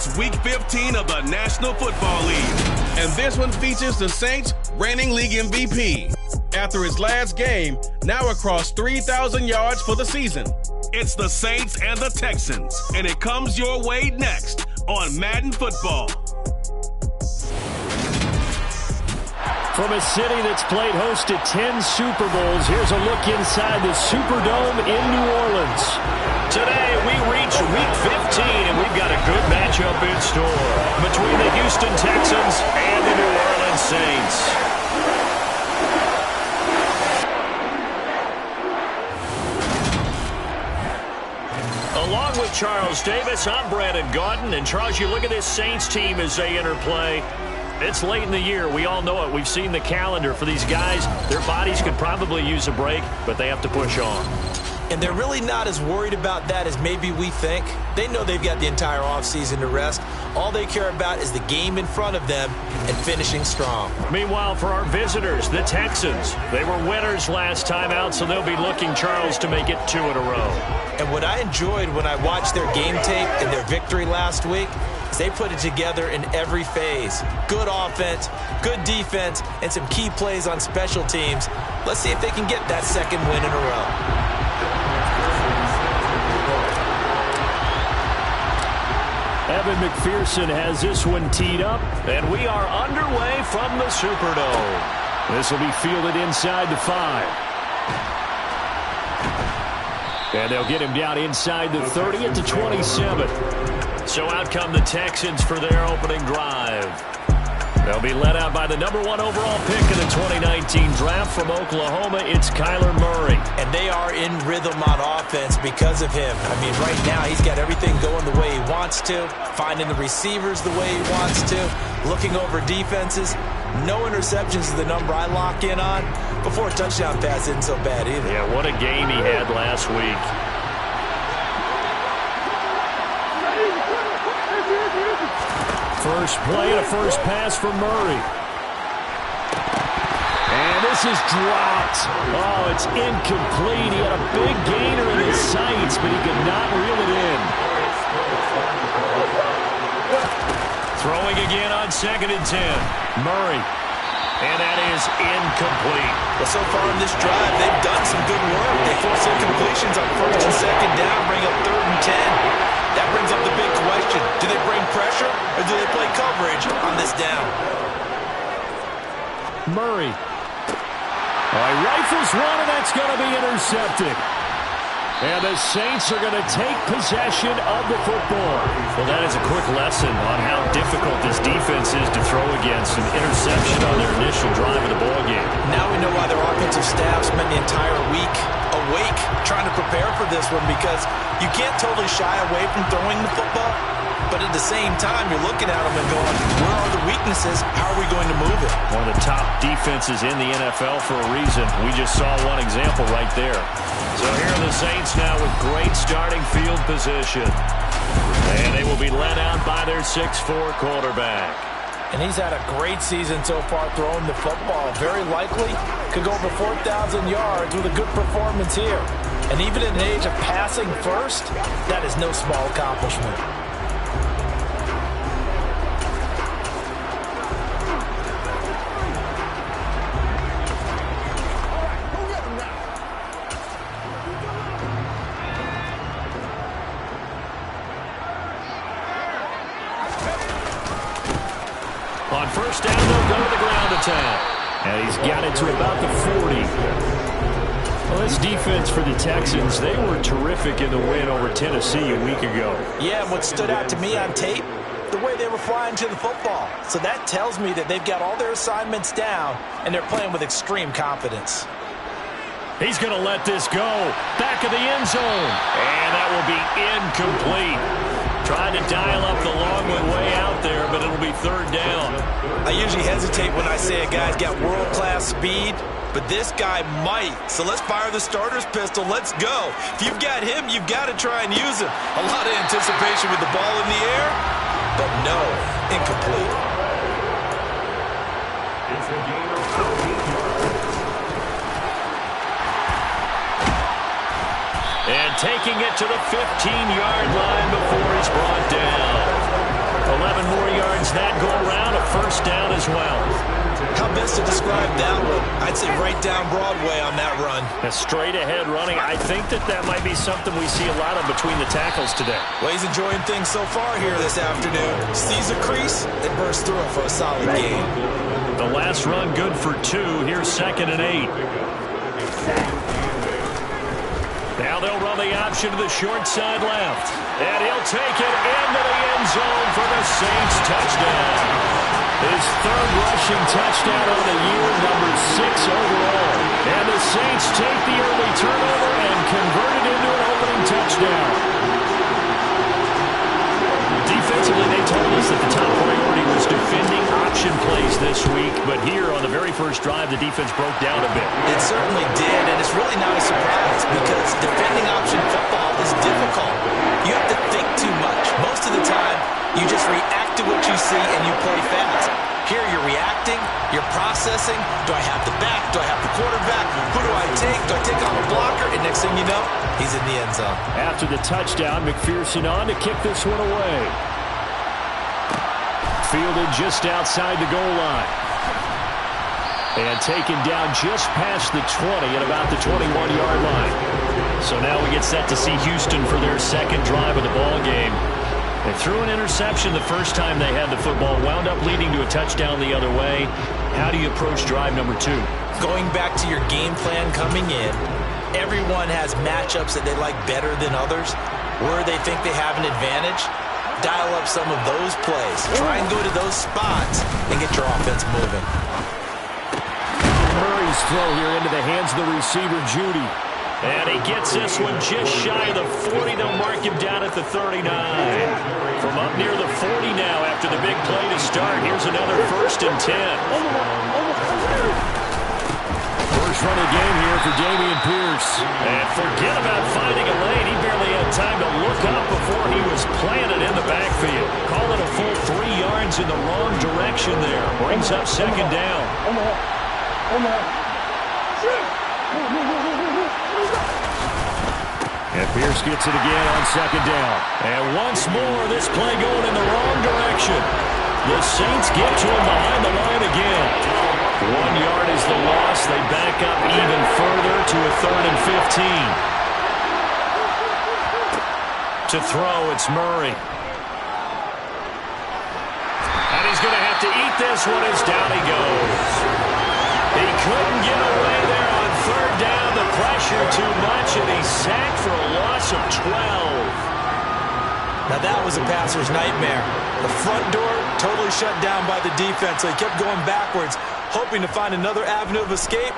It's Week 15 of the National Football League. And this one features the Saints' reigning league MVP. After his last game, now across 3,000 yards for the season. It's the Saints and the Texans, and it comes your way next on Madden Football. From a city that's played host to 10 Super Bowls, here's a look inside the Superdome in New Orleans. Today, we reach Week 15, and we've got a good matchup in store between the Houston Texans and the New Orleans Saints. Along with Charles Davis, I'm Brandon Gaudin. And Charles, you look at this Saints team as they enter play. It's late in the year. We all know it. We've seen the calendar for these guys. Their bodies could probably use a break, but they have to push on. And they're really not as worried about that as maybe we think. They know they've got the entire offseason to rest. All they care about is the game in front of them and finishing strong. Meanwhile, for our visitors, the Texans, they were winners last time out, so they'll be looking, Charles, to make it 2 in a row. And what I enjoyed when I watched their game tape and their victory last week is they put it together in every phase. Good offense, good defense, and some key plays on special teams. Let's see if they can get that second win in a row. Evan McPherson has this one teed up, and we are underway from the Superdome. This will be fielded inside the 5. And they'll get him down inside the 30 at the 27. So out come the Texans for their opening drive. They'll be led out by the number 1 overall pick in the 2019 draft from Oklahoma. It's Kyler Murray. And they are in rhythm on offense because of him. I mean, right now he's got everything going the way he wants to, finding the receivers the way he wants to, looking over defenses. No interceptions is the number I lock in on. Before a touchdown pass isn't so bad either. Yeah, what a game he had last week. First play and a first pass from Murray. And this is dropped. Oh, it's incomplete. He had a big gainer in his sights, but he could not reel it in. Throwing again on 2nd and 10. Murray. And that is incomplete. Well, so far in this drive, they've done some good work. They force incompletions on 1st and 2nd down, bring up 3rd and 10. That brings up the big question. Do they bring pressure or do they play coverage on this down? Murray. He rifles one, and that's going to be intercepted. And the Saints are going to take possession of the football. Well, that is a quick lesson on how difficult this defense is to throw against. An interception on their initial drive of the ballgame. Now we know why their offensive staff spent the entire week awake trying to prepare for this one, because you can't totally shy away from throwing the football, but at the same time you're looking at them and going, where are the weaknesses? How are we going to move it? One of the top defenses in the NFL for a reason. We just saw one example right there. So here are the Saints now with great starting field position, and they will be led out by their 6'4" quarterback. And he's had a great season so far throwing the football. Very likely could go over 4,000 yards with a good performance here. And even in an age of passing first, that is no small accomplishment. On first down, they'll go to the ground attack. And he's got it to about the 40. Well, this defense for the Texans, they were terrific in the win over Tennessee a week ago. Yeah, and what stood out to me on tape, the way they were flying to the football. So that tells me that they've got all their assignments down, and they're playing with extreme confidence. He's going to let this go. Back of the end zone. And that will be incomplete. Trying to dial up the long one way out there, but it'll be 3rd down. I usually hesitate when I say a guy's got world-class speed, but this guy might. So let's fire the starter's pistol. Let's go. If you've got him, you've got to try and use him. A lot of anticipation with the ball in the air, but no, incomplete. It's a game of and taking it to the 15-yard line before he's brought down. 11 more yards that go around, a first down as well. How best to describe that one? I'd say right down Broadway on that run. A straight-ahead running. I think that might be something we see a lot of between the tackles today. Well, he's enjoying things so far here this afternoon. Sees a crease and bursts through it for a solid gain. The last run good for 2. Here's 2nd and 8. Now they'll run the option to the short side left. And he'll take it into the end zone for the Saints touchdown. His 3rd rushing touchdown on the year, number 6 overall. And the Saints take the early turnover and convert it into an opening touchdown. Defensively, they told us that the top priority was defending option plays this week. But here on the very first drive, the defense broke down a bit. It certainly did, and it's really not a surprise because defending option football is difficult. You have to think too much. Most of the time, you just react to what you see and you play fast. Here you're reacting, you're processing. Do I have the back? Do I have the quarterback? Who do I take? Do I take on a blocker? And next thing you know, he's in the end zone. After the touchdown, McPherson on to kick this one away. Fielded just outside the goal line. And taken down just past the 20 at about the 21-yard line. So now we get set to see Houston for their 2nd drive of the ball game. They threw an interception the first time they had the football, wound up leading to a touchdown the other way. How do you approach drive number 2? Going back to your game plan coming in, everyone has matchups that they like better than others. Where they think they have an advantage, dial up some of those plays. Try and go to those spots and get your offense moving. Murray's throw here into the hands of the receiver, Judy. And he gets this one just shy of the 40. They'll mark him down at the 39. From up near the 40 now after the big play to start. Here's another 1st and 10. First run of the game here for Dameon Pierce. And forget about finding a lane. He barely had time to look up before he was planted in the backfield. Call it a full 3 yards in the wrong direction there. Brings up 2nd down. And Pierce gets it again on 2nd down. And once more, this play going in the wrong direction. The Saints get to him behind the line again. 1 yard is the loss. They back up even further to a 3rd and 15. To throw, it's Murray. And he's going to have to eat this one as down he goes. He couldn't get away there on 3rd down. The pressure too much, and he's sacked for a loss of 12. Now that was a passer's nightmare. The front door totally shut down by the defense, so he kept going backwards, hoping to find another avenue of escape.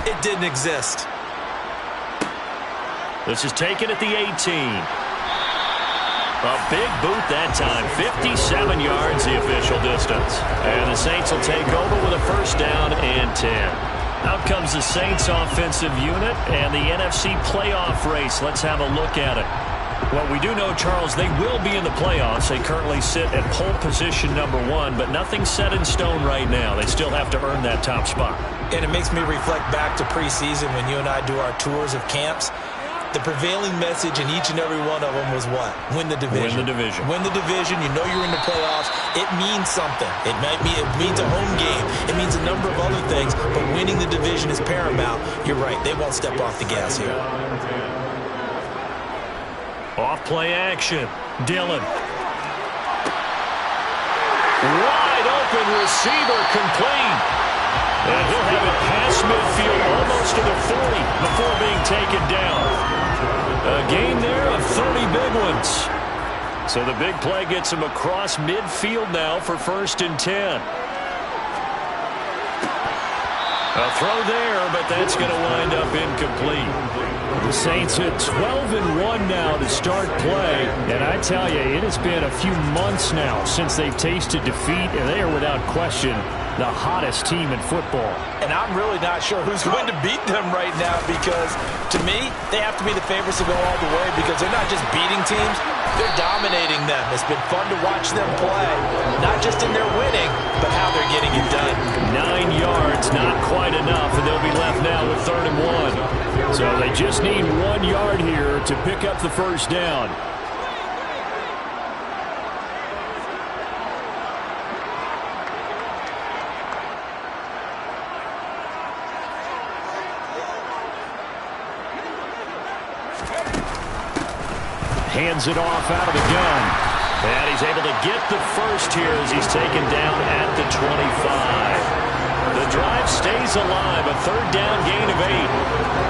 It didn't exist. This is taken at the 18. A big boot that time. 57 yards the official distance. And the Saints will take over with a 1st down and 10. Out comes the Saints offensive unit and the NFC playoff race. Let's have a look at it. Well, we do know, Charles, they will be in the playoffs. They currently sit at pole position number 1, but nothing's set in stone right now. They still have to earn that top spot. And it makes me reflect back to preseason when you and I do our tours of camps. The prevailing message in each and every one of them was what? Win the division. Win the division. Win the division. You know you're in the playoffs. It means something. It means a home game. It means a number of other things, but winning the division is paramount. You're right. They won't step off the gas here. Off play action. Dillon. Wide open receiver complete. And he'll have it past midfield almost to the 40 before being taken down. A gain there of 30 big ones. So the big play gets him across midfield now for 1st and 10. A throw there, but that's going to wind up incomplete. The Saints hit 12-1 now to start play. And I tell you, it has been a few months now since they've tasted defeat, and they are without question the hottest team in football. And I'm really not sure who's going to beat them right now because, to me, they have to be the favorites to go all the way because they're not just beating teams, they're dominating them. It's been fun to watch them play, not just in their winning, but how they're getting it done. 9 yards, not quite enough, and they'll be left now with 3rd and 1. So they just need 1 yard here to pick up the 1st down. Hands it off out of the gun. And he's able to get the first here as he's taken down at the 25. The drive stays alive, a third down gain of 8.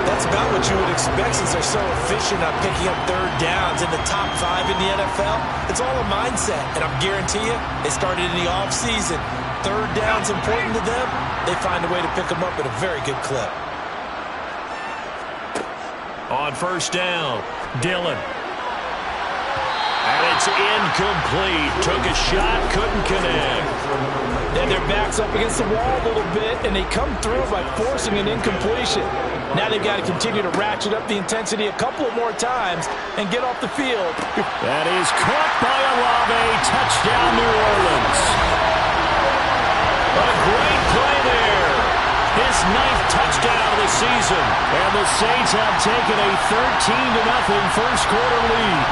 That's about what you would expect since they're so efficient on picking up third downs in the top 5 in the NFL. It's all a mindset, and I guarantee you, it started in the offseason. Third down's important to them. They find a way to pick them up at a very good clip. On first down, Dillon. And it's incomplete. Took a shot, couldn't connect. And their back's up against the wall a little bit, and they come through by forcing an incompletion. Now they've got to continue to ratchet up the intensity a couple of more times and get off the field. That is caught by Olave. Touchdown, New Orleans. A great play there. His 9th touchdown of the season. And the Saints have taken a 13-0 first quarter lead.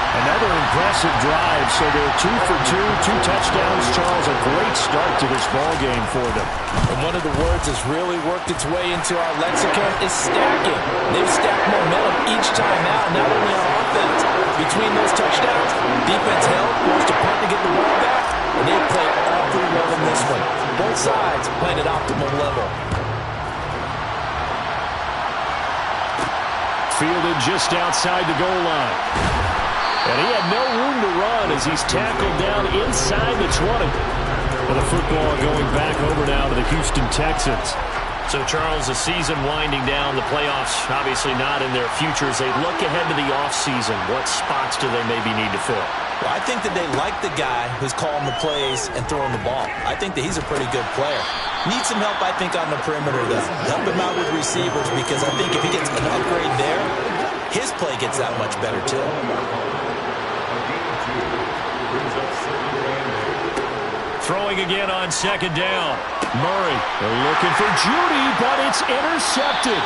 Another impressive drive, so they're 2 for 2, 2 touchdowns. Charles, a great start to this ball game for them. And one of the words that's really worked its way into our lexicon is stacking. They've stacked momentum each time out, not only on offense. Between those touchdowns, defense held, forced a punt to get the ball back, and they played awfully well in this one. Both sides playing at optimal level. Fielded just outside the goal line. And he had no room to run as he's tackled down inside the 20. And the football going back over now to the Houston Texans. So, Charles, the season winding down, the playoffs obviously not in their future. As they look ahead to the offseason, what spots do they maybe need to fill? Well, I think that they like the guy who's calling the plays and throwing the ball. I think that he's a pretty good player. Needs some help, I think, on the perimeter, though. Help him out with receivers, because I think if he gets an upgrade there, his play gets that much better, too. Throwing again on second down. Murray looking for Judy, but it's intercepted.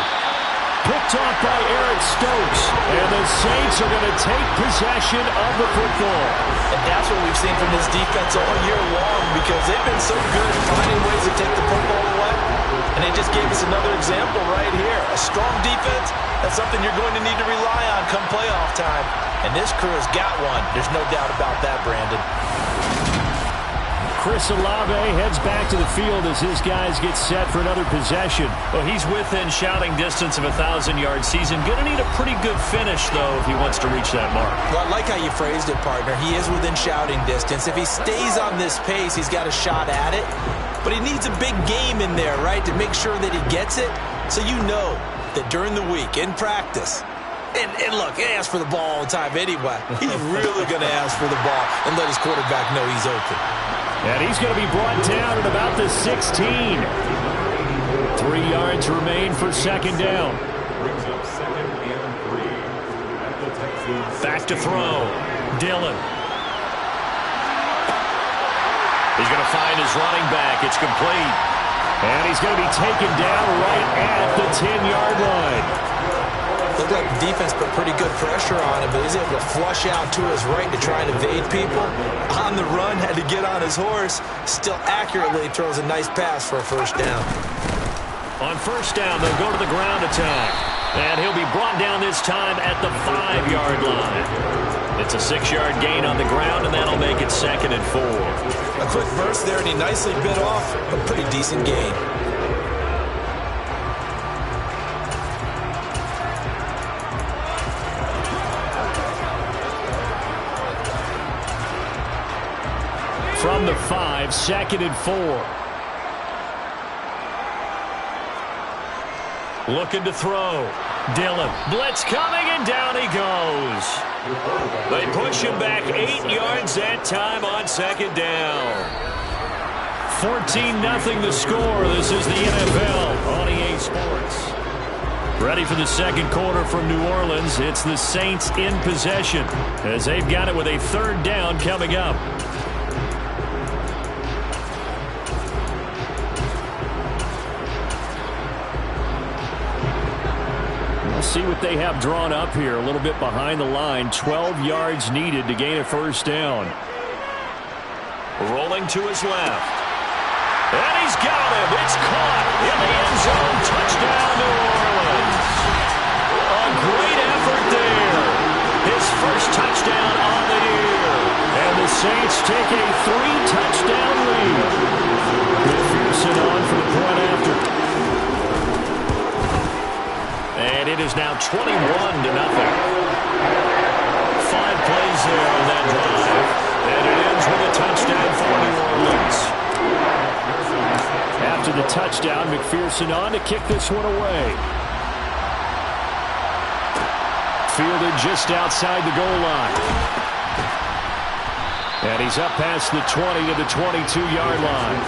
Picked off by Eric Stokes. And the Saints are going to take possession of the football. And that's what we've seen from this defense all year long, because they've been so good at finding ways to take the football away. And they just gave us another example right here. A strong defense, that's something you're going to need to rely on come playoff time. And this crew has got one. There's no doubt about that, Brandon. Chris Olave heads back to the field as his guys get set for another possession. Well, he's within shouting distance of a 1,000-yard season. Going to need a pretty good finish, though, if he wants to reach that mark. Well, I like how you phrased it, partner. He is within shouting distance. If he stays on this pace, he's got a shot at it. But he needs a big game in there, right, to make sure that he gets it. So you know that during the week, in practice, and look, he asks for the ball all the time anyway. He's really going to ask for the ball and let his quarterback know he's open. And he's going to be brought down at about the 16. 3 yards remain for second down. Back to throw. Dillon. He's going to find his running back. It's complete. And he's going to be taken down right at the 10-yard line. Looked like the defense put pretty good pressure on him, but he's able to flush out to his right to try and evade people. On the run, had to get on his horse. Still accurately throws a nice pass for a first down. On first down, they'll go to the ground attack. And he'll be brought down this time at the 5-yard line. It's a 6-yard gain on the ground, and that'll make it 2nd and 4. A quick burst there, and he nicely bit off a pretty decent gain. From the 5, 2nd and 4. Looking to throw. Dillon. Blitz coming, and down he goes. They push him back 8 yards that time on second down. 14-0 the score. This is the NFL on EA Sports. Ready for the second quarter from New Orleans. It's the Saints in possession as they've got it with a third down coming up. See what they have drawn up here. A little bit behind the line. 12 yards needed to gain a first down. Rolling to his left. And he's got him. It's caught in the end zone. Touchdown, New Orleans. A great take a 3-touchdown lead. McPherson on for the point after. And it is now 21-0. 5 plays there on that drive. And it ends with a touchdown for New Orleans. After the touchdown, McPherson on to kick this one away. Fielded just outside the goal line. And he's up past the 20 to the 22-yard line.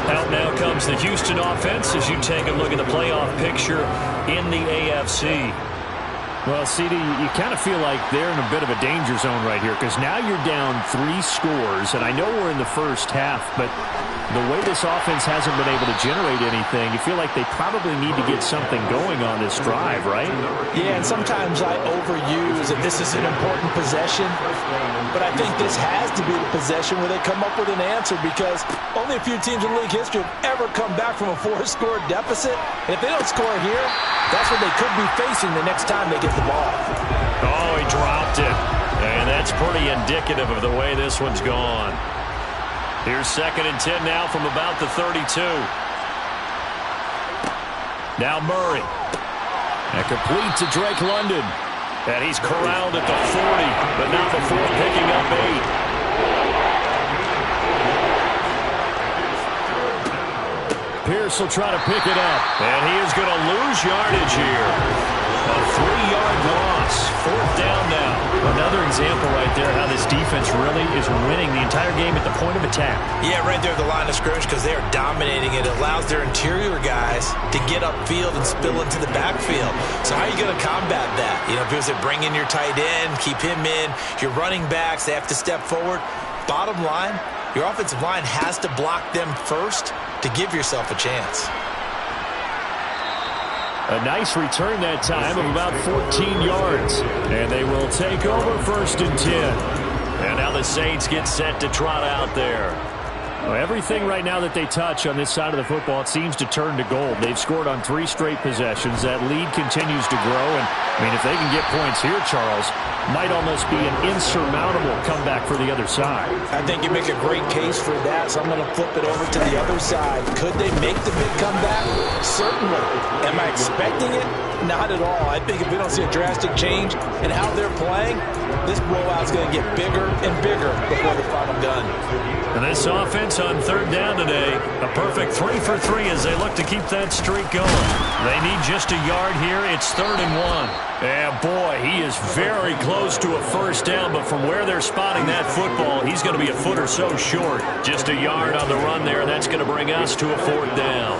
Out now comes the Houston offense as you take a look at the playoff picture in the AFC. Well, CD, you kind of feel like they're in a bit of a danger zone right here because now you're down 3 scores, and I know we're in the first half, but the way this offense hasn't been able to generate anything, you feel like they probably need to get something going on this drive, right? Yeah, and sometimes I overuse that this is an important possession, but I think this has to be the possession where they come up with an answer because only a few teams in league history have ever come back from a 4-score deficit. And if they don't score here, that's what they could be facing the next time they get the ball. Oh, he dropped it. And that's pretty indicative of the way this one's gone. Here's 2nd and 10 now from about the 32. Now Murray. And complete to Drake London. And he's corralled at the 40, but not before picking up 8. Pierce will try to pick it up. And he is going to lose yardage here. A 3-yard loss. 4th down now. Another example right there how this defense really is winning the entire game at the point of attack. Yeah, right there at the line of scrimmage because they are dominating. It allows their interior guys to get upfield and spill into the backfield. So how are you going to combat that? You know, because they bring in your tight end, keep him in. Your running backs, they have to step forward. Bottom line, your offensive line has to block them first to give yourself a chance. A nice return that time of about 14 yards. And they will take over 1st and 10. And now the Saints get set to trot out there. Well, everything right now that they touch on this side of the football, it seems to turn to gold. They've scored on 3 straight possessions. That lead continues to grow. And, I mean, if they can get points here, Charles, might almost be an insurmountable comeback for the other side. I think you make a great case for that, so I'm going to flip it over to the other side. Could they make the big comeback? Certainly. Am I expecting it? Not at all. I think if we don't see a drastic change in how they're playing, this blowout's going to get bigger and bigger before the final gun. And this offense on 3rd down today, a perfect 3 for 3 as they look to keep that streak going. They need just a yard here. It's 3rd and 1. And boy, he is very close to a 1st down, but from where they're spotting that football, he's going to be a foot or so short. Just a yard on the run there. That's going to bring us to a 4th down.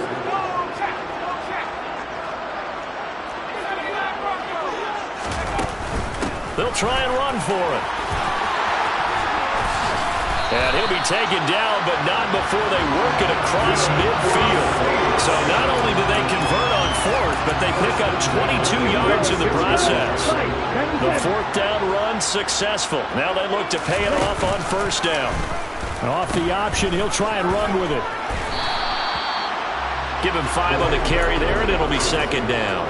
They'll try and run for it. And he'll be taken down, but not before they work it across midfield. So not only do they convert on 4th, but they pick up 22 yards in the process. The 4th down run successful. Now they look to pay it off on 1st down. Off the option, he'll try and run with it. Give him 5 on the carry there, and it'll be 2nd down.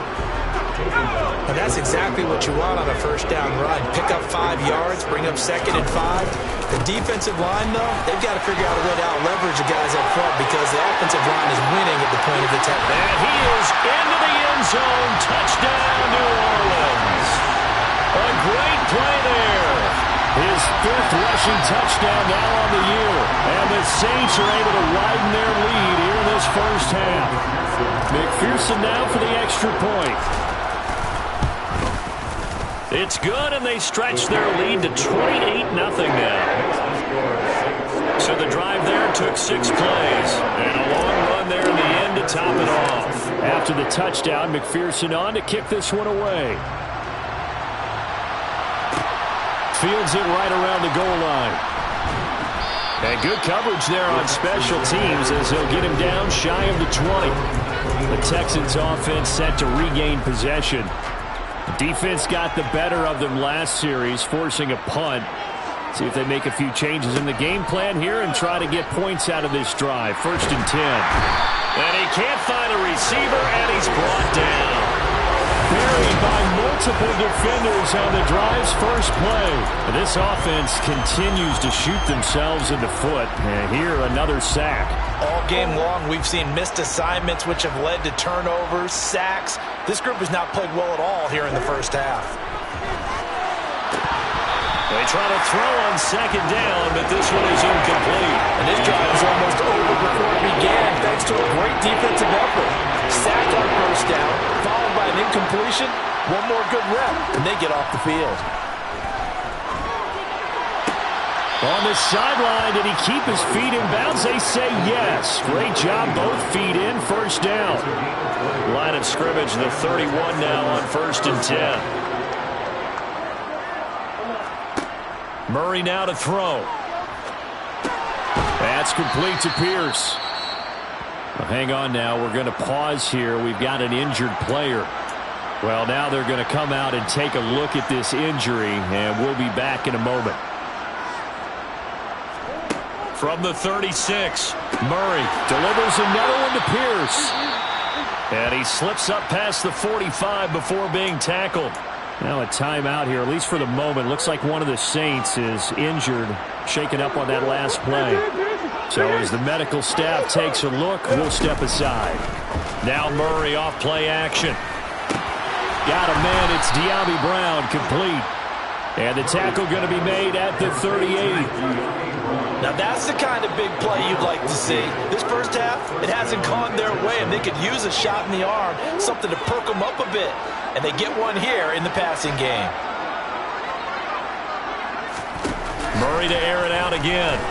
And that's exactly what you want on a 1st down run. Pick up 5 yards, bring up 2nd and 5. The defensive line, though, they've got to figure out a way to out-leverage the guys up front because the offensive line is winning at the point of attack. And he is into the end zone. Touchdown, New Orleans. A great play there. His 5th rushing touchdown now on the year. And the Saints are able to widen their lead here in this first half. McPherson now for the extra point. It's good, and they stretch their lead to 28-0 now. So the drive there took 6 plays. And a long run there in the end to top it off. After the touchdown, McPherson on to kick this one away. Fields it right around the goal line. And good coverage there on special teams as he'll get him down shy of the 20. The Texans offense set to regain possession. The defense got the better of them last series, forcing a punt. See if they make a few changes in the game plan here and try to get points out of this drive. 1st and 10. And he can't find a receiver, and he's brought down. Buried by multiple multiple defenders on the drive's first play. This offense continues to shoot themselves in the foot. And here, another sack. All game long, we've seen missed assignments, which have led to turnovers, sacks. This group has not played well at all here in the first half. They try to throw on second down, but this one is incomplete. And this drive is almost over before it began, thanks to a great defensive effort. Sack on first down, followed by an incompletion. One more good rep, and they get off the field. On the sideline, did he keep his feet in bounds? They say yes. Great job, both feet in, first down. Line of scrimmage, the 31 now on 1st and 10. Murray now to throw. That's complete to Pierce. Well, hang on now. We're going to pause here. We've got an injured player. Well, now they're going to come out and take a look at this injury, and we'll be back in a moment. From the 36, Murray delivers another one to Pierce. And he slips up past the 45 before being tackled. Now a timeout here, at least for the moment. Looks like one of the Saints is injured, shaken up on that last play. So as the medical staff takes a look, we'll step aside. Now Murray off play action. Got a man, it's De'Ami Brown, complete. And the tackle going to be made at the 38. Now that's the kind of big play you'd like to see. This first half, it hasn't gone their way, and they could use a shot in the arm, something to perk them up a bit. And they get one here in the passing game. Murray to air it out again.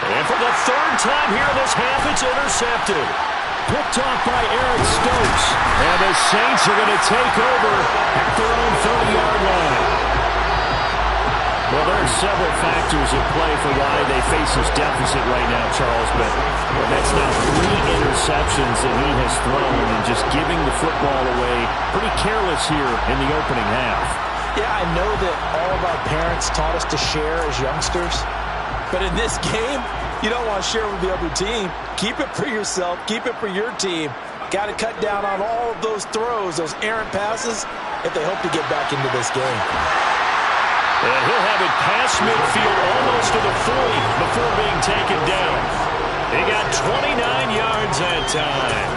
And for the third time here this half, it's intercepted. Picked off by Eric Stokes. And the Saints are going to take over at their own 30-yard line. Well, there are several factors at play for why they face this deficit right now, Charles, but that's now 3 interceptions that he has thrown and just giving the football away pretty careless here in the opening half. Yeah, I know that all of our parents taught us to share as youngsters, but in this game, you don't want to share with the other team. Keep it for yourself. Keep it for your team. Got to cut down on all of those throws, those errant passes, if they hope to get back into this game. And he'll have it past midfield almost to the 40 before being taken down. He got 29 yards that time.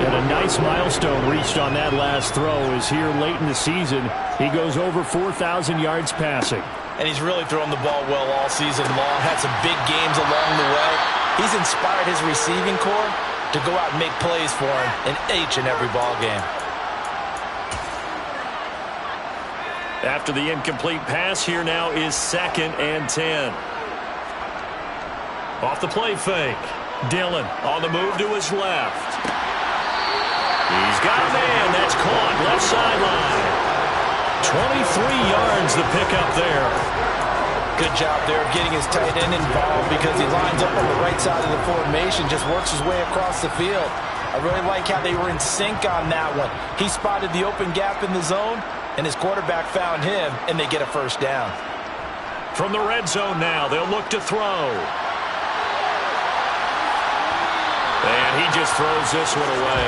And a nice milestone reached on that last throw is here late in the season. He goes over 4,000 yards passing. And he's really thrown the ball well all season long. Had some big games along the way. He's inspired his receiving corps to go out and make plays for him in each and every ball game. After the incomplete pass, here now is 2nd and 10. Off the play fake. Dillon on the move to his left. He's got a man. That's caught left sideline. 23 yards the pickup there. Good job there of getting his tight end involved because he lines up on the right side of the formation, just works his way across the field. I really like how they were in sync on that one. He spotted the open gap in the zone, and his quarterback found him, and they get a first down. From the red zone now, they'll look to throw. And he just throws this one away.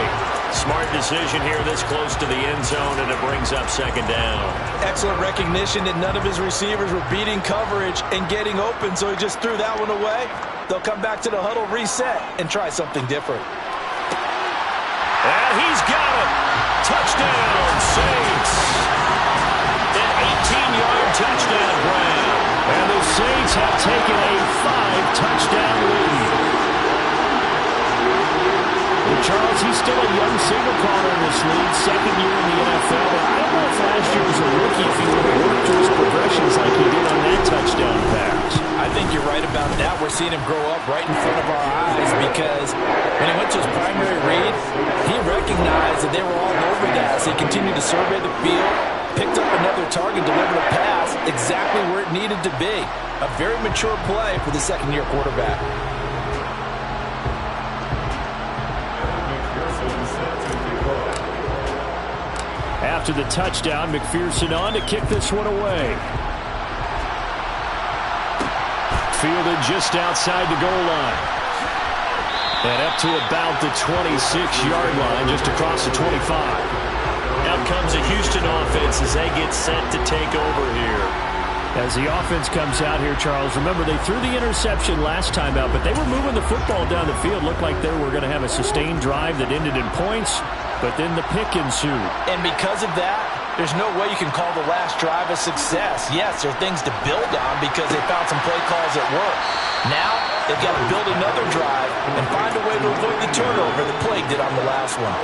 Smart decision here this close to the end zone, and it brings up 2nd down. Excellent recognition that none of his receivers were beating coverage and getting open, so he just threw that one away. They'll come back to the huddle, reset, and try something different. And he's got it. Touchdown, Saints. An 18-yard touchdown grab. And the Saints have taken a 5-touchdown lead. Well, Charles, he's still a young signal caller in this league, 2nd year in the NFL. But I don't know if last year was a rookie if he would have worked through his progressions like he did on that touchdown pass. I think you're right about that. We're seeing him grow up right in front of our eyes because when he went to his primary read, he recognized that they were all over that. So he continued to survey the field, picked up another target, delivered a pass exactly where it needed to be. A very mature play for the 2nd-year quarterback. After the touchdown, McPherson on to kick this one away. Fielded just outside the goal line. And up to about the 26-yard line, just across the 25. Out comes the Houston offense as they get set to take over here. As the offense comes out here, Charles, remember they threw the interception last time out, but they were moving the football down the field. Looked like they were going to have a sustained drive that ended in points, but then the pick ensued. And because of that, there's no way you can call the last drive a success. Yes, there are things to build on because they found some play calls that work. Now, they've got to build another drive and find a way to avoid the turnover that plagued it on the last one.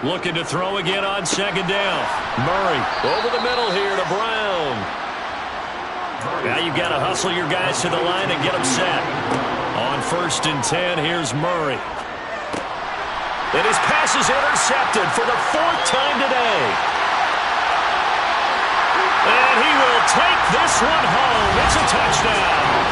Looking to throw again on second down. Murray over the middle here to Brown. Now you've got to hustle your guys to the line and get them set. On 1st and 10, here's Murray. And his pass is intercepted for the 4th time today. And he will take this one home. It's a touchdown.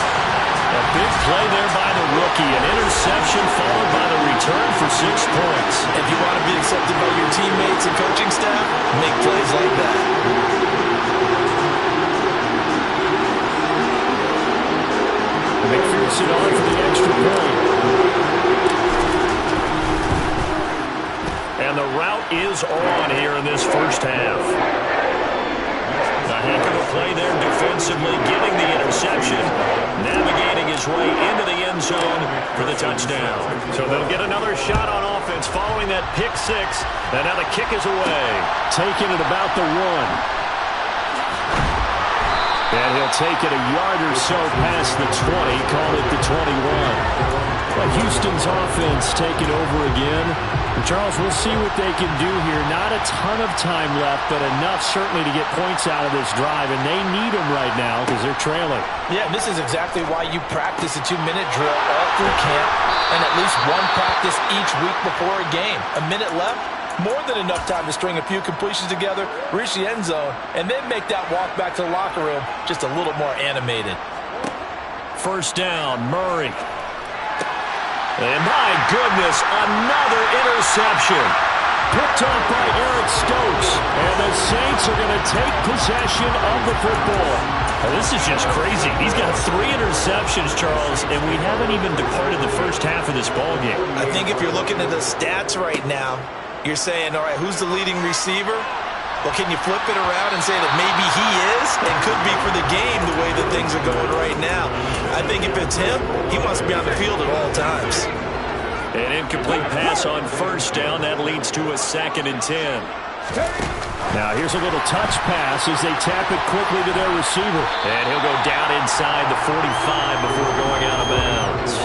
A big play there by the rookie. An interception followed by the return for 6 points. If you want to be accepted by your teammates and coaching staff, make plays like that. McPherson on for the extra point. And the route is on here in this first half. A heck of a play there defensively, getting the interception, navigating his way into the end zone for the touchdown. So they'll get another shot on offense following that pick 6, and now the kick is away. Taking it about the 1. And he'll take it a yard or so past the 20, call it the 21. But Houston's offense taking over again. And Charles, we'll see what they can do here. Not a ton of time left, but enough certainly to get points out of this drive, and they need them right now because they're trailing. Yeah, this is exactly why you practice a 2-minute drill all through camp and at least one practice each week before a game. A minute left, more than enough time to string a few completions together, reach the end zone, and then make that walk back to the locker room just a little more animated. 1st down, Murray. And my goodness, another interception. Picked off by Eric Stokes. And the Saints are going to take possession of the football. Now, this is just crazy. He's got 3 interceptions, Charles, and we haven't even departed the first half of this ballgame. I think if you're looking at the stats right now, you're saying, all right, who's the leading receiver? Well, can you flip it around and say that maybe he is and could be for the game the way that things are going right now? I think if it's him, he wants to be on the field at all times. An incomplete pass on 1st down. That leads to a 2nd and 10. Now here's a little touch pass as they tap it quickly to their receiver. And he'll go down inside the 45 before going out of bounds.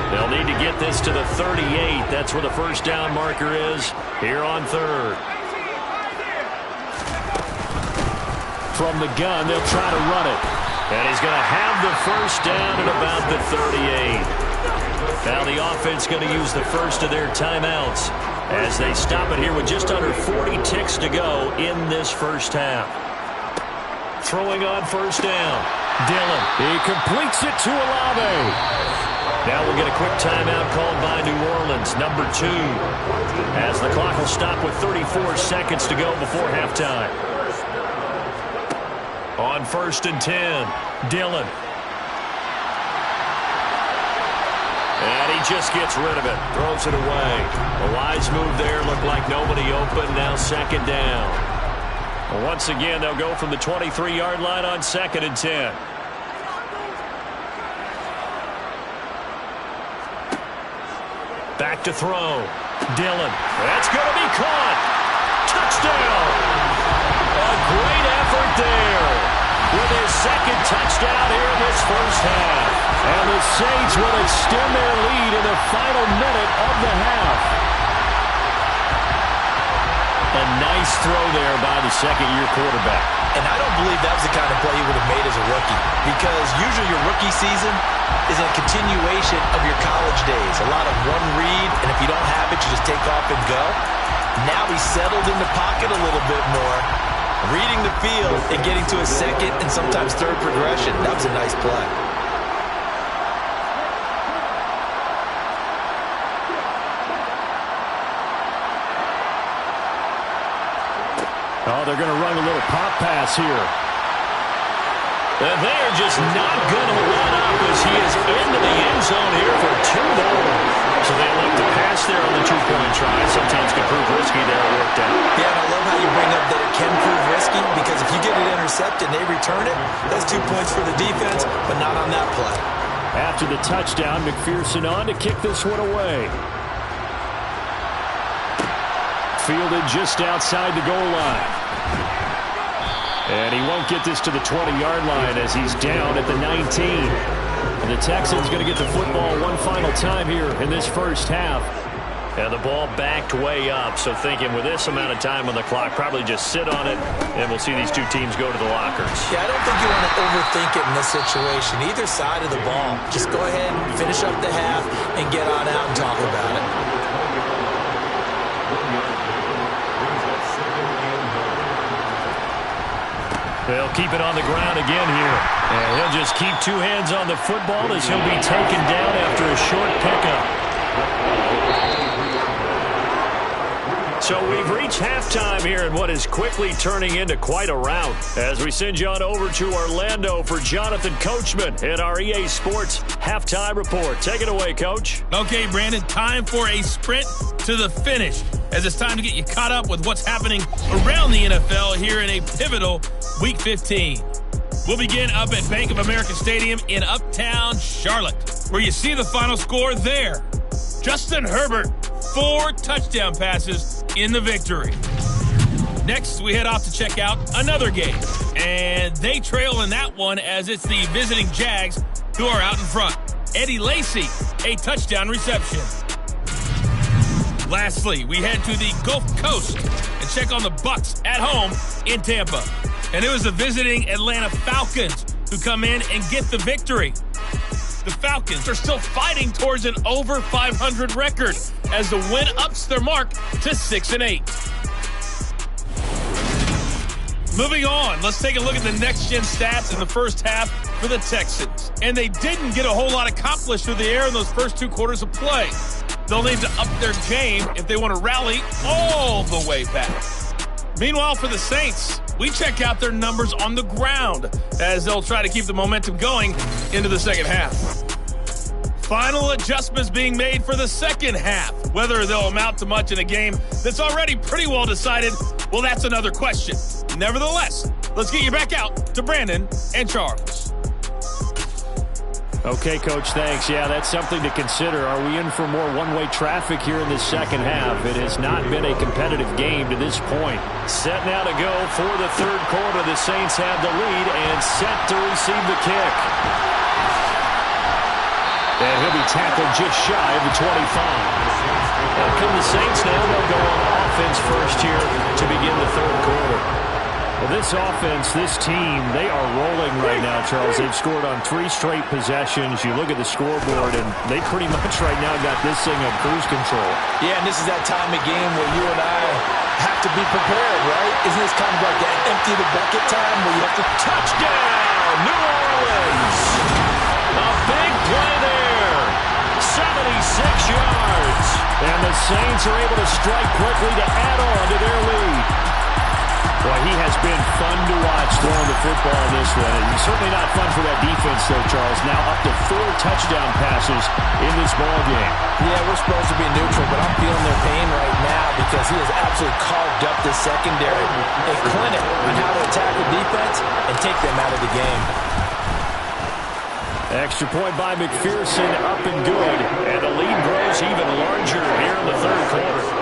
They'll need to get this to the 38. That's where the 1st down marker is here on 3rd. From the gun, they'll try to run it. And he's going to have the 1st down at about the 38. Now the offense going to use the first of their timeouts as they stop it here with just under 40 ticks to go in this first half. Throwing on 1st down. Dillon. He completes it to Olave. Now we'll get a quick timeout called by New Orleans, number 2, as the clock will stop with 34 seconds to go before halftime. On 1st and 10, Dillon. And he just gets rid of it, throws it away. A wise move there, looked like nobody open, now 2nd down. Well, once again, they'll go from the 23-yard line on 2nd and 10. Back to throw. Dillon. That's going to be caught. Touchdown. A great effort there with his 2nd touchdown here in this first half. And the Saints will extend their lead in the final minute of the half. A nice throw there by the 2nd-year quarterback. And I don't believe that was the kind of play he would have made as a rookie, because usually your rookie season is a continuation of your college days. A lot of one read, and if you don't have it, you just take off and go. Now he's settled in the pocket a little bit more, reading the field and getting to a 2nd and sometimes 3rd progression. That was a nice play. Oh, they're going to run a little pop pass here. And they're just not going to let up as he is into the end zone here for 2 more. So they elect to pass there on the 2-point try. Sometimes can prove risky there. It worked out. Yeah, and I love how you bring up that it can prove risky, because if you get it intercepted and they return it, that's 2 points for the defense, but not on that play. After the touchdown, McPherson on to kick this one away. Fielded just outside the goal line. And he won't get this to the 20-yard line as he's down at the 19. And the Texans going to get the football one final time here in this first half. And the ball backed way up, so thinking with this amount of time on the clock, probably just sit on it, and we'll see these 2 teams go to the lockers. Yeah, I don't think you want to overthink it in this situation. Either side of the ball. Just go ahead and finish up the half and get on out and talk about it. They'll keep it on the ground again here. And he'll just keep 2 hands on the football as he'll be taken down after a short pickup. So we've reached halftime here in what is quickly turning into quite a rout as we send you on over to Orlando for Jonathan Coachman in our EA Sports Halftime Report. Take it away, Coach. Okay, Brandon, time for a sprint to the finish, as it's time to get you caught up with what's happening around the NFL here in a pivotal Week 15. We'll begin up at Bank of America Stadium in Uptown Charlotte, where you see the final score there. Justin Herbert, 4 touchdown passes in the victory. Next, we head off to check out another game, and they trail in that one as it's the visiting Jags who are out in front. Eddie Lacy, a touchdown reception. Lastly, we head to the Gulf Coast and check on the Bucs at home in Tampa. And it was the visiting Atlanta Falcons who come in and get the victory. The Falcons are still fighting towards an over 500 record as the win ups their mark to 6-8. Moving on, let's take a look at the next-gen stats in the first half for the Texans. And they didn't get a whole lot accomplished through the air in those first 2 quarters of play. They'll need to up their game if they want to rally all the way back. Meanwhile, for the Saints, we check out their numbers on the ground as they'll try to keep the momentum going into the second half. Final adjustments being made for the second half. Whether they'll amount to much in a game that's already pretty well decided, well, that's another question. Nevertheless, let's get you back out to Brandon and Charles. Okay, Coach, thanks. Yeah, that's something to consider. Are we in for more one-way traffic here in the second half? It has not been a competitive game to this point. Set now to go for the third quarter. The Saints have the lead and set to receive the kick. And he'll be tackled just shy of the 25. Now come the Saints now. They'll go on offense first here to begin the third quarter. Well, this offense, this team, they are rolling right now, Charles. They've scored on 3 straight possessions. You look at the scoreboard, and they pretty much right now got this thing on cruise control. Yeah, and this is that time of game where you and I have to be prepared, right? Isn't this kind of like that empty the bucket time where you have to touchdown, New Orleans? A big play there, 76 yards. And the Saints are able to strike quickly to add on to their lead. Boy, he has been fun to watch throwing the football in this one. It's certainly not fun for that defense, though, Charles. Now up to 4 touchdown passes in this ball game. Yeah, we're supposed to be neutral, but I'm feeling their pain right now because he has absolutely carved up the secondary. A clinic on how to attack the defense and take them out of the game. Extra point by McPherson, up and good. And the lead grows even larger here in the third quarter.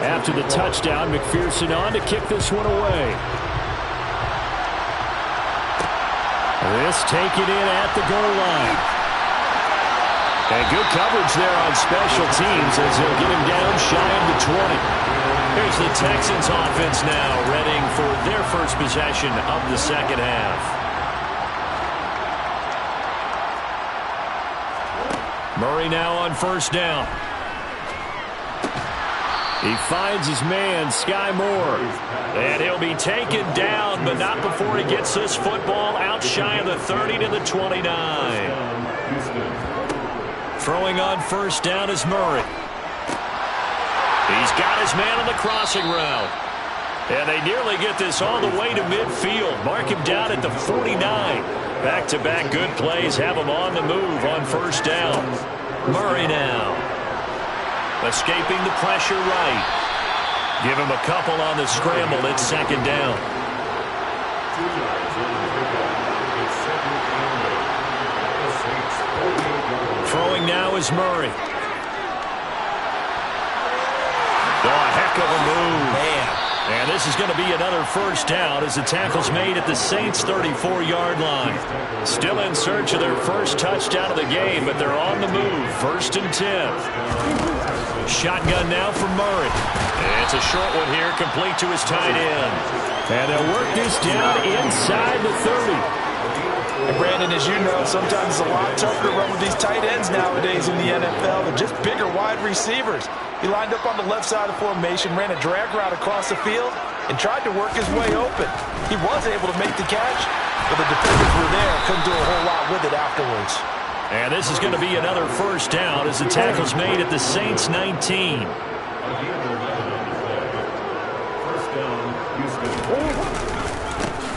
After the touchdown, McPherson on to kick this one away. This taken in at the goal line. And good coverage there on special teams as they'll get him down shy of the 20. Here's the Texans offense now, readying for their first possession of the second half. Murray now on first down. He finds his man, Sky Moore. And he'll be taken down, but not before he gets this football out shy of the 30 to the 29. Throwing on first down is Murray. He's got his man on the crossing route. And they nearly get this all the way to midfield. Mark him down at the 49. Back-to-back good plays have him on the move on first down. Murray now. Escaping the pressure right. Give him a couple on the scramble. It's second down. Throwing now is Murray. Oh, heck of a move. Man. And this is going to be another first down as the tackle's made at the Saints' 34-yard line. Still in search of their first touchdown of the game, but they're on the move. First and 10. Shotgun now for Murray. And it's a short one here, complete to his tight end. And they'll work this down inside the 30. And Brandon, as you know, sometimes it's a lot tougher to run with these tight ends nowadays in the NFL. They're just bigger wide receivers. He lined up on the left side of the formation, ran a drag route across the field, and tried to work his way open. He was able to make the catch, but the defenders were there, couldn't do a whole lot with it afterwards. And this is going to be another first down as the tackle's made at the Saints' 19.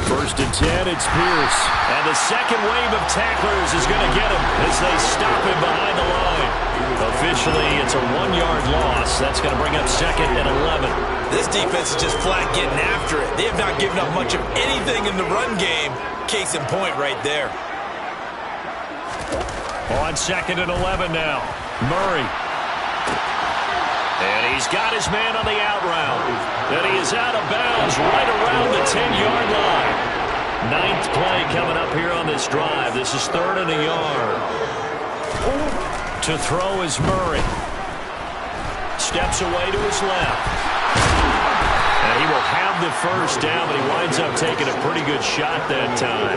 First and 10, it's Pierce. And the second wave of tacklers is going to get him as they stop him behind the line. Officially, it's a 1-yard loss. That's going to bring up second and 11. This defense is just flat getting after it. They have not given up much of anything in the run game. Case in point right there. On second and 11 now. Murray. And he's got his man on the out route. And he is out of bounds right around the 10-yard line. Ninth play coming up here on this drive. This is third and a yard. To throw is Murray. Steps away to his left. And he will have the first down, but he winds up taking a pretty good shot that time.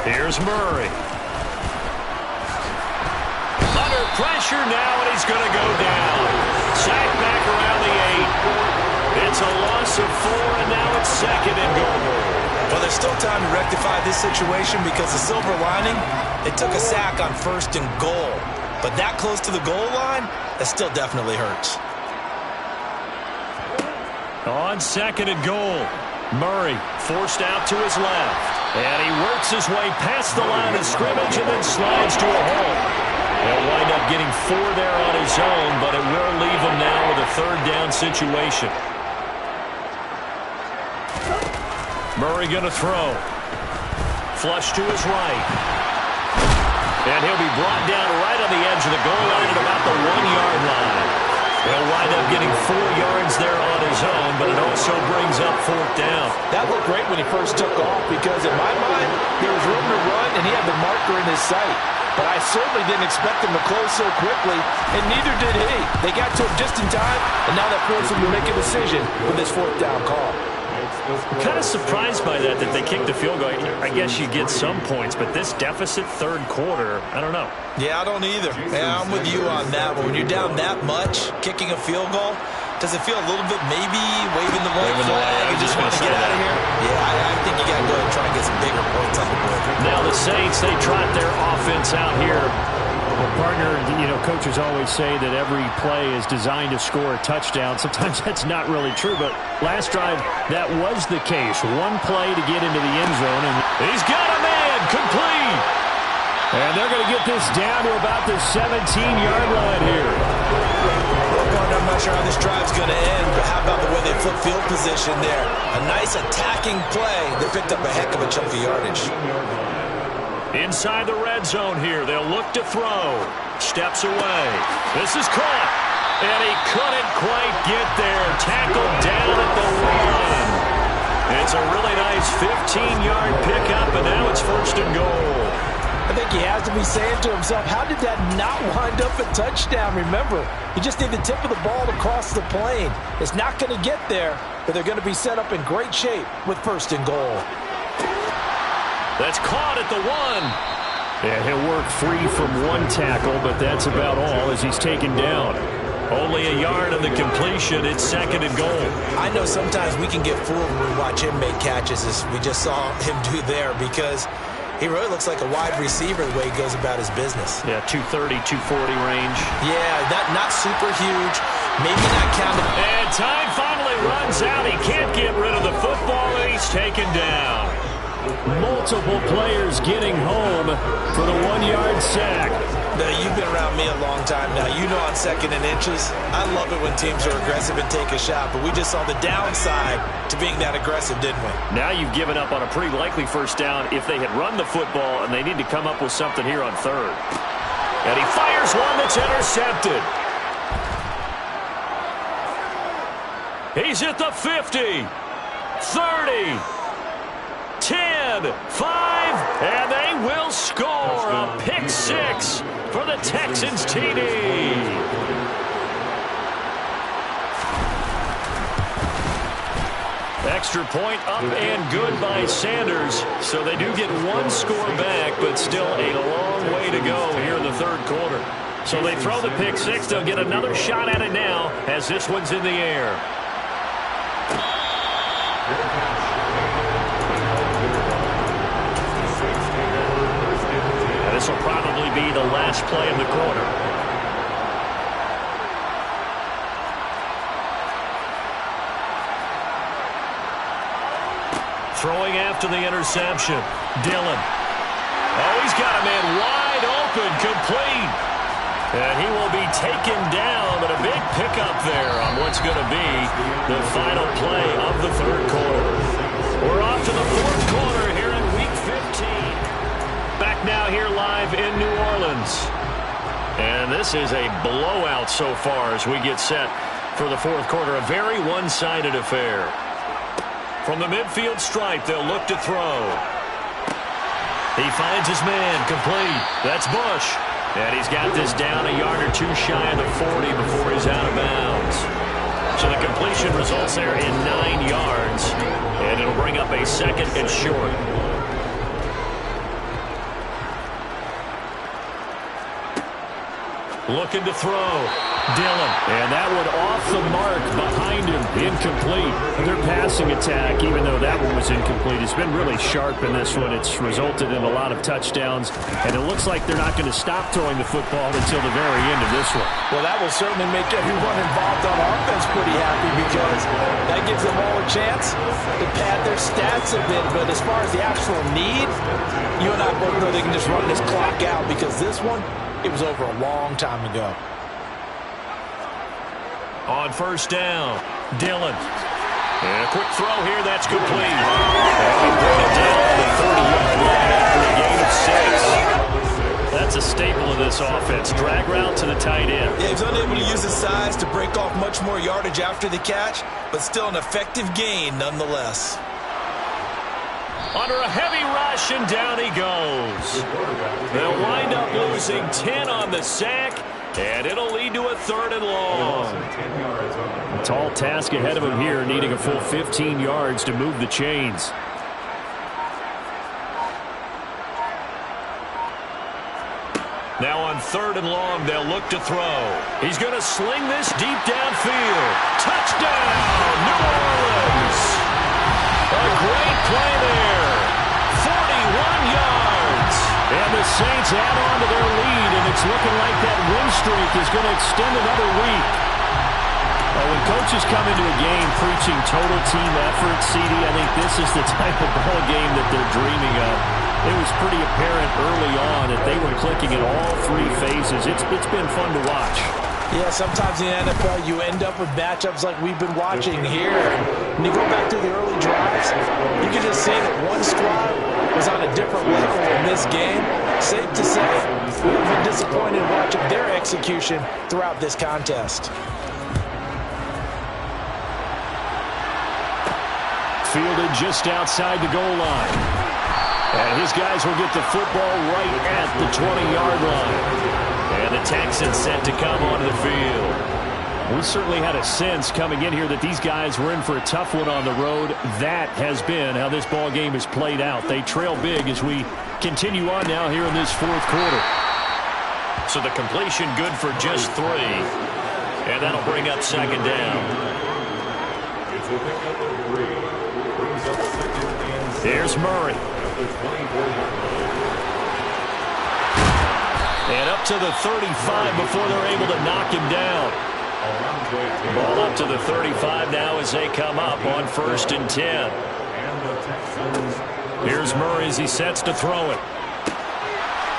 Here's Murray. Under pressure now, and he's going to go down. Sacked back around the 8. It's a loss of 4, and now it's second and goal. Well, there's still time to rectify this situation because the silver lining, they took a sack on first and goal. But that close to the goal line, that still definitely hurts. On second and goal, Murray forced out to his left. And he works his way past the line of scrimmage and then slides to a hole. He'll wind up getting 4 there on his own, but it will leave him now with a third down situation. Murray going to throw. Flush to his right. And he'll be brought down right on the edge of the goal line at about the 1-yard line. He'll wind up getting 4 yards there on his own, but it also brings up fourth down. That looked great when he first took off because, in my mind, there was room to run, and he had the marker in his sight. But I certainly didn't expect him to close so quickly, and neither did he. They got to him just in time, and now that forced him to make a decision with this fourth down call. I'm kind of surprised by that they kicked the field goal. I guess you get some points, but this deficit third quarter, I don't know. Yeah, I don't either. Yeah, I'm with you on that. But when you're down that much, kicking a field goal, does it feel a little bit maybe waving the white flag and just want to get out of here? Yeah, I think you got to go and try and get some bigger points on the board. Now the Saints, they trot their offense out here. Well, partner, coaches always say that every play is designed to score a touchdown. Sometimes that's not really true, but last drive, that was the case. One play to get into the end zone, and he's got a man complete. And they're going to get this down to about the 17-yard line here. Well, partner, I'm not sure how this drive's going to end, but how about the way they flip field position there? A nice attacking play. They picked up a heck of a chunk of yardage. Inside the red zone here, they'll look to throw. Steps away. This is caught. And he couldn't quite get there. Tackled down at the 1. It's a really nice 15-yard pickup, and now it's first and goal. I think he has to be saying to himself, how did that not wind up a touchdown? Remember, you just need the tip of the ball to cross the plane. It's not going to get there, but they're going to be set up in great shape with first and goal. That's caught at the 1. Yeah, he'll work free from one tackle, but that's about all as he's taken down. Only a yard of the completion. It's second and goal. I know sometimes we can get fooled when we watch him make catches, as we just saw him do there, because He really looks like a wide receiver the way he goes about his business. Yeah, 230, 240 range. Yeah, not super huge. Maybe not counted. And time finally runs out. He can't get rid of the football, and he's taken down. Multiple players getting home for the 1-yard sack. Now, you've been around me a long time now. You know on 2nd and inches, I love it when teams are aggressive and take a shot, but we just saw the downside to being that aggressive, didn't we? Now you've given up on a pretty likely first down if they had run the football, and they need to come up with something here on 3rd. And he fires one that's intercepted. He's at the 50, 30, 10, 5, and they will score a pick 6 for the Texans TD. Extra point up and good by Sanders. So they do get 1 score back, but still a long way to go here in the 3rd quarter. So they throw the pick 6. They'll get another shot at it now as this one's in the air. This will probably be the last play of the quarter. Throwing after the interception. Dillon. Oh, he's got a man wide open, complete. And he will be taken down, but a big pickup there on what's going to be the final play of the 3rd quarter. We're off to the 4th quarter here in Week 15. Back now here live in New Orleans. And this is a blowout so far as we get set for the 4th quarter. A very one-sided affair. From the midfield stripe, they'll look to throw. He finds his man, complete. That's Bush. And he's got this down a yard or 2 shy of the 40 before he's out of bounds. So the completion results there in 9 yards. And it'll bring up a 2nd and short. Looking to throw. Dillon. And that one off the mark behind him. Incomplete. Their passing attack, even though that one was incomplete, has been really sharp in this one. It's resulted in a lot of touchdowns. And it looks like they're not going to stop throwing the football until the very end of this one. Well, that will certainly make everyone involved on offense pretty happy because that gives them all a chance to pad their stats a bit. But as far as the actual need, you and I both know they can just run this clock out because this one, it was over a long time ago. On 1st down, Dillon. And a quick throw here, that's complete. And we bring it down to the 30-yard line after a gain of 6. That's a staple of this offense. Drag route to the tight end. Yeah, he's unable to use his size to break off much more yardage after the catch, but still an effective gain nonetheless. Under a heavy rush, and down he goes. They'll wind up losing 10 on the sack, and it'll lead to a 3rd and long. A tall task ahead of him here, needing a full 15 yards to move the chains. Now on 3rd and long, they'll look to throw. He's going to sling this deep downfield. Touchdown, New Orleans! A great play there. 41 yards. And the Saints add on to their lead, and it's looking like that win streak is going to extend another week. Well, when coaches come into a game preaching total team effort, CD, I think this is the type of ball game that they're dreaming of. It was pretty apparent early on that they were clicking in all 3 phases. It's been fun to watch. Yeah, sometimes in the NFL you end up with matchups like we've been watching here. When you go back to the early drives, you can just see that one squad was on a different level in this game. Safe to say, we've been disappointed watching their execution throughout this contest. Fielded just outside the goal line. And his guys will get the football right at the 20-yard line. And the Texans set to come onto the field. We certainly had a sense coming in here that these guys were in for a tough one on the road. That has been how this ball game has played out. They trail big as we continue on now here in this 4th quarter. So the completion good for just 3. And that'll bring up 2nd down. Here's Murray. And up to the 35 before they're able to knock him down. Ball up to the 35 now as they come up on 1st and 10. Here's Murray as he sets to throw it.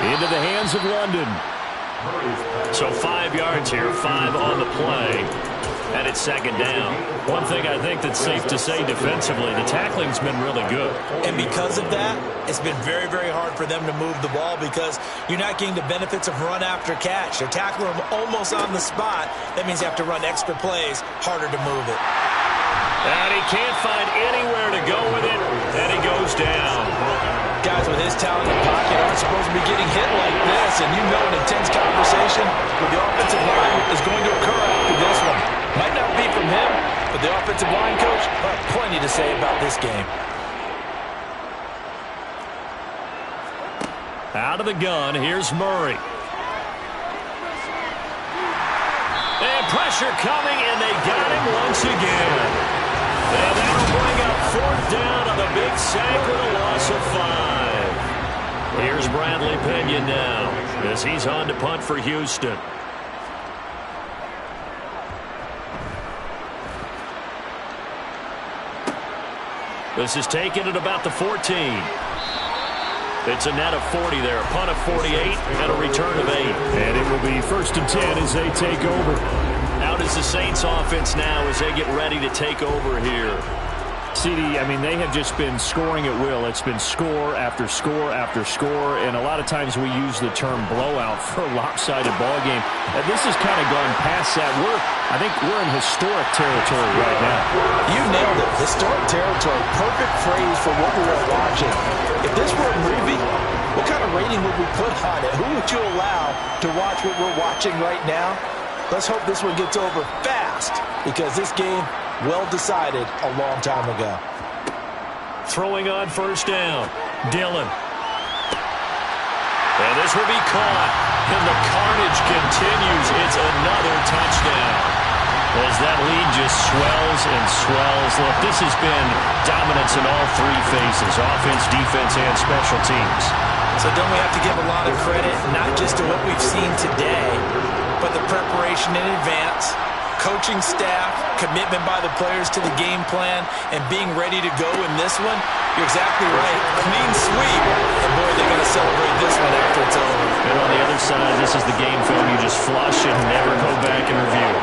Into the hands of London. So 5 yards here, 5 on the play. And it's 2nd down. One thing I think that's safe to say defensively, the tackling's been really good. And because of that, it's been very, very hard for them to move the ball because you're not getting the benefits of run after catch. They're tackling them almost on the spot. That means you have to run extra plays, harder to move it. And he can't find anywhere to go with it, and he goes down. Guys with his talent in pocket aren't supposed to be getting hit like this, and you know an intense conversation with the offensive line is going to occur after this one. Might not be from him, but the offensive line coach will have plenty to say about this game. Out of the gun, here's Murray. And pressure coming, and they got him once again. And that'll bring up 4th down on the big sack with a loss of 5. Here's Bradley Pena now as he's on to punt for Houston. This is taken at about the 14. It's a net of 40 there, a punt of 48, and a return of 8. And it will be 1st and 10 as they take over. Out is the Saints offense now as they get ready to take over here. CD, I mean, they have just been scoring at will. It's been score after score after score, and a lot of times we use the term blowout for a lopsided ball game. And this has kind of gone past that. I think we're in historic territory right now. You nailed it. Historic territory. Perfect phrase for what we are watching. If this were a movie, what kind of rating would we put on it? Who would you allow to watch what we're watching right now? Let's hope this one gets over fast because this game, well decided a long time ago. Throwing on 1st down. Dillon. And this will be caught. And the carnage continues. It's another touchdown. As that lead just swells and swells. Look, this has been dominance in all 3 phases. Offense, defense, and special teams. So don't we have to give a lot of credit, not just to what we've seen today, but the preparation in advance, coaching staff, commitment by the players to the game plan, and being ready to go in this one? You're exactly right. Clean sweep. And boy, they're going to celebrate this one after it's over. And on the other side, this is the game film you just flush and never go back and review.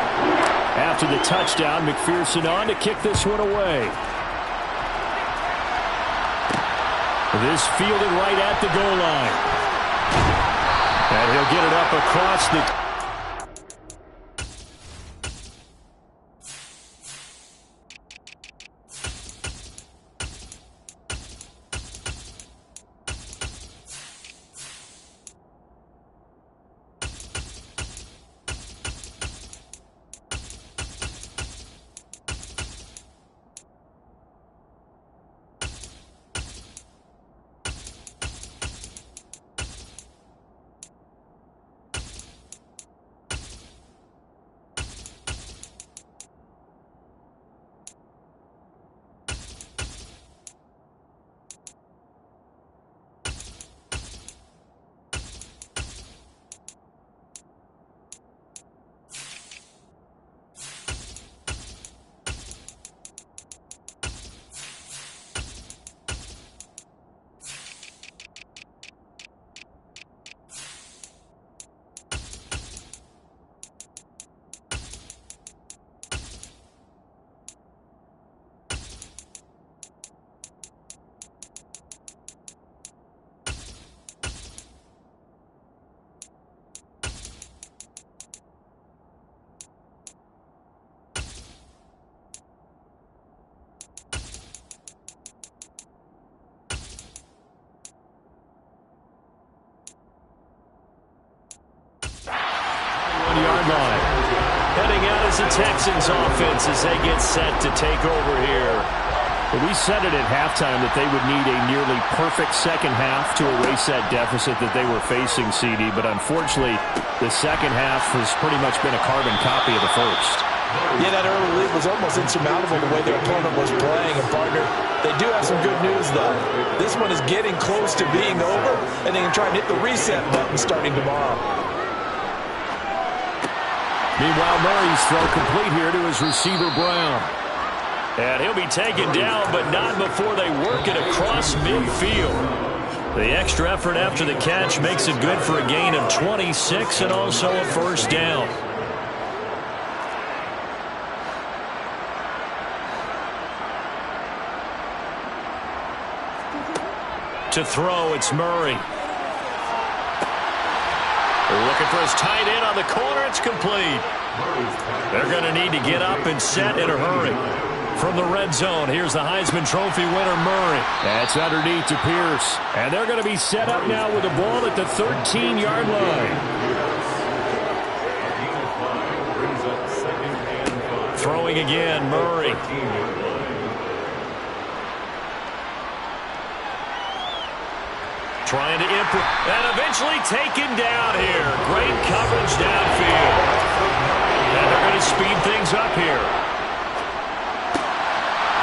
After the touchdown, McPherson on to kick this one away. This fielded right at the goal line. And he'll get it up across the... Yard line. Heading out is the Texans offense as they get set to take over here. Well, we said it at halftime that they would need a nearly perfect second half to erase that deficit that they were facing, CD. But unfortunately, the second half has pretty much been a carbon copy of the first. Yeah, that early lead was almost insurmountable the way their opponent was playing. And, partner, they do have some good news, though. This one is getting close to being over, and they can try and hit the reset button starting tomorrow. Meanwhile, Murray's throw complete here to his receiver, Brown. And he'll be taken down, but not before they work it across midfield. The extra effort after the catch makes it good for a gain of 26 and also a first down. To throw, it's Murray. They're looking for his tight end on the corner. It's complete. They're going to need to get up and set in a hurry. From the red zone, here's the Heisman Trophy winner, Murray. That's underneath to Pierce. And they're going to be set up now with the ball at the 13-yard line. Throwing again, Murray. Trying to and eventually taken down here. Great coverage downfield. And they're going to speed things up here.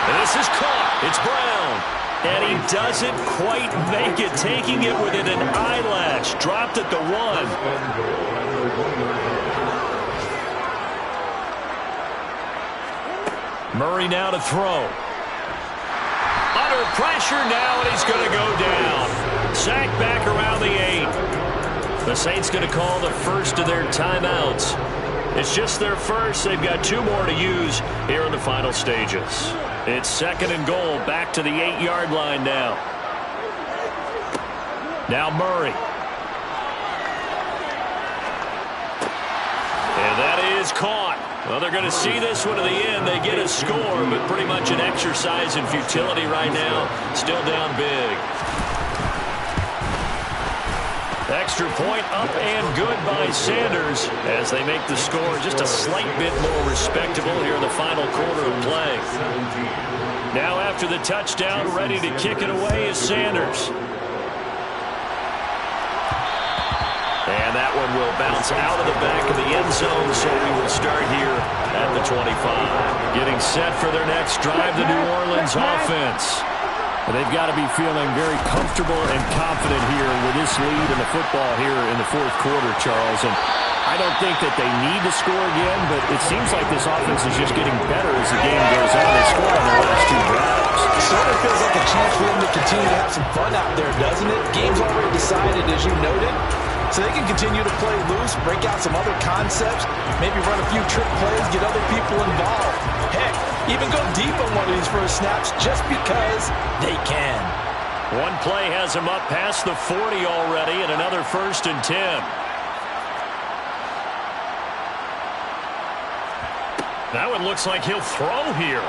And this is caught. It's Brown. And he doesn't quite make it, taking it within an eyelash. Dropped at the 1. Murray now to throw. Under pressure now, and he's going to go down. Sacked back around the 8. The Saints going to call the first of their timeouts. It's just their first. They've got 2 more to use here in the final stages. It's second and goal, back to the 8-yard line now. Now Murray. And that is caught. Well, they're going to see this one to the end. They get a score, but pretty much an exercise in futility right now. Still down big. Extra point up and good by Sanders as they make the score just a slight bit more respectable here in the final quarter of play. Now after the touchdown, ready to kick it away is Sanders. And that one will bounce out of the back of the end zone, so we will start here at the 25. Getting set for their next drive, the New Orleans offense. And they've got to be feeling very comfortable and confident here with this lead in the football here in the fourth quarter, Charles. And I don't think that they need to score again, but it seems like this offense is just getting better as the game goes on. They scored on their last 2 drives. It sort of feels like a chance for them to continue to have some fun out there, doesn't it? Game's already decided, as you noted. So they can continue to play loose, break out some other concepts, maybe run a few trick plays, get other people involved. Heck, even go deep on one of these first snaps just because they can. One play has him up past the 40 already, and another 1st and 10. That one looks like he'll throw here.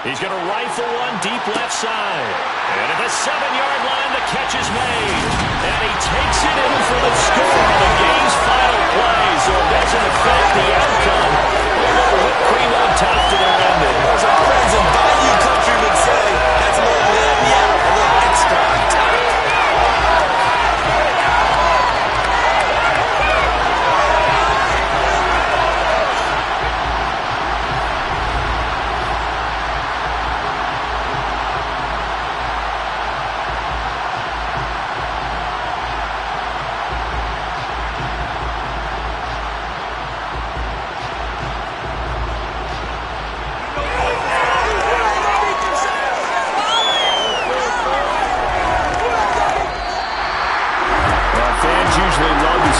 He's going to rifle one deep left side. And at the 7-yard line, the catch is made. And he takes it in for the score on the game's final play, so it doesn't affect the outcome. A little whipped cream on top to their ending. As our friends in Bayou Country would say, that's a little bit, yeah, a little extra on top.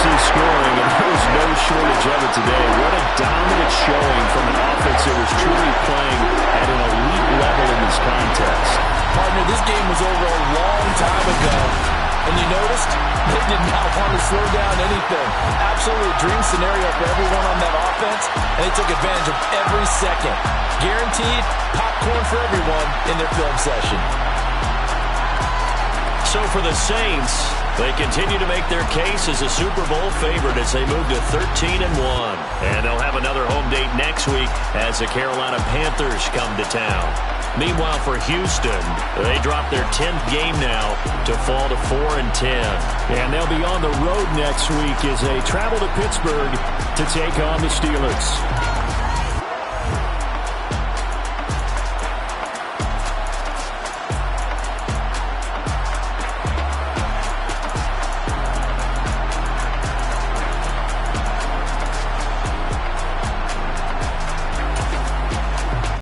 Scoring, and there was no shortage of it today. What a dominant showing from an offense that was truly playing at an elite level in this contest. Partner, this game was over a long time ago, and you noticed they did not want to slow down anything. Absolutely a dream scenario for everyone on that offense, and they took advantage of every second. Guaranteed popcorn for everyone in their film session. So for the Saints, they continue to make their case as a Super Bowl favorite as they move to 13-1. And they'll have another home date next week as the Carolina Panthers come to town. Meanwhile, for Houston, they drop their 10th game now to fall to 4-10. And they'll be on the road next week as they travel to Pittsburgh to take on the Steelers.